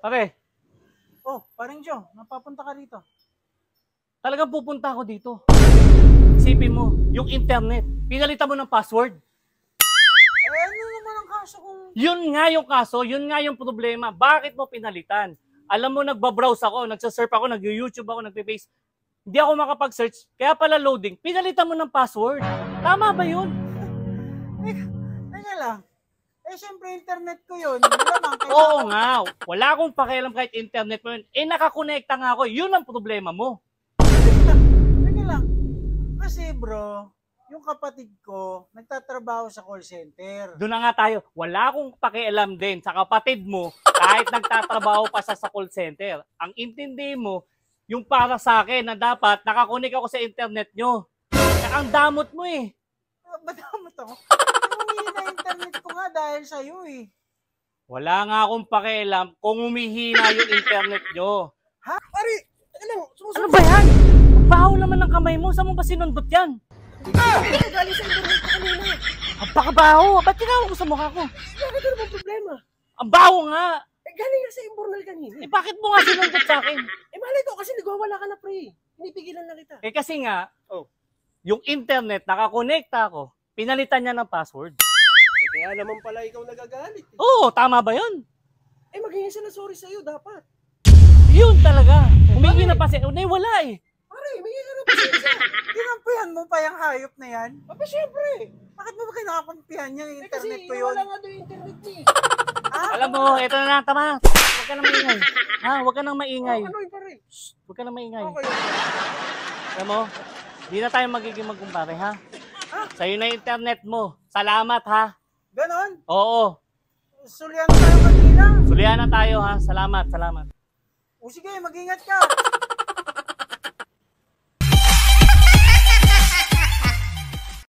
Pare, Oh, paring Joe, napapunta ka rito. talagang pupunta ako dito. Isipin mo, yung internet, pinalitan mo ng password. Ano naman ang kaso kung... Yun nga yung kaso, yun nga yung problema. Bakit mo pinalitan? Alam mo, nagbabrowse ako, nagsasurf ako, nag-YouTube ako, nagpe-face. Hindi ako makapag-search, kaya pala loading. Pinalitan mo ng password. Tama ba yun? Teka lang. Siyempre, internet ko yun. Malamang, Oo nga, wala akong pakialam kahit internet mo yun. Nakakonekta nga ako, yun ang problema mo. Teka lang. Kasi bro, yung kapatid ko, nagtatrabaho sa call center. Doon na nga tayo, wala akong pakialam din sa kapatid mo kahit nagtatrabaho pa sa call center. Ang intindi mo, yung para sa akin na dapat nakakonek ako sa internet nyo. Ang damot mo eh. Badamot ako. Humihina na internet ko nga dahil sa'yo eh. Wala nga akong pakialam kung humihina yung internet nyo. Ha? Pare, teka lang. Ano ba yan? Ang baho naman ng kamay mo. Saan mo ba sinundot yan? Galing sa internet ko kanina. Ang bakabaho. Ba't tinawag mo sa mukha ko? Bakit ano bang problema? Ang baho nga. Galing nga sa imbornal kanina. Bakit mo nga sinundot sa akin? Malay ko kasi nagwawala ka na pre. Pinipigilan na kita. Kasi nga, yung internet, nakakonekta ako, pinalitan niya ng password. Kaya naman pala ikaw nagagalit. Oo, tama ba yun? Maghingi siya na sorry sa'yo dapat. Yun talaga. Humingi na pa siya. Wala eh. Pare, may ka na pasensya. Kinampihan mo pa yung hayop na yan? Siyempre. Bakit mo ba kinakampihan yung internet ko yun? Wala nga doon yung internet niya. Alam mo, ito na, tama. Huwag ka nang maingay. Huwag ka nang maingay. Ano yung pare? Huwag ka nang maingay. Okay. Alam mo, di na tayo magiging magkumpare, ha? Sa'yo na yung internet mo. Salamat, ha? Ganon? Oo. Sulian tayo kanina. Sulian na tayo, ha? Salamat. O sige, mag-ingat ka.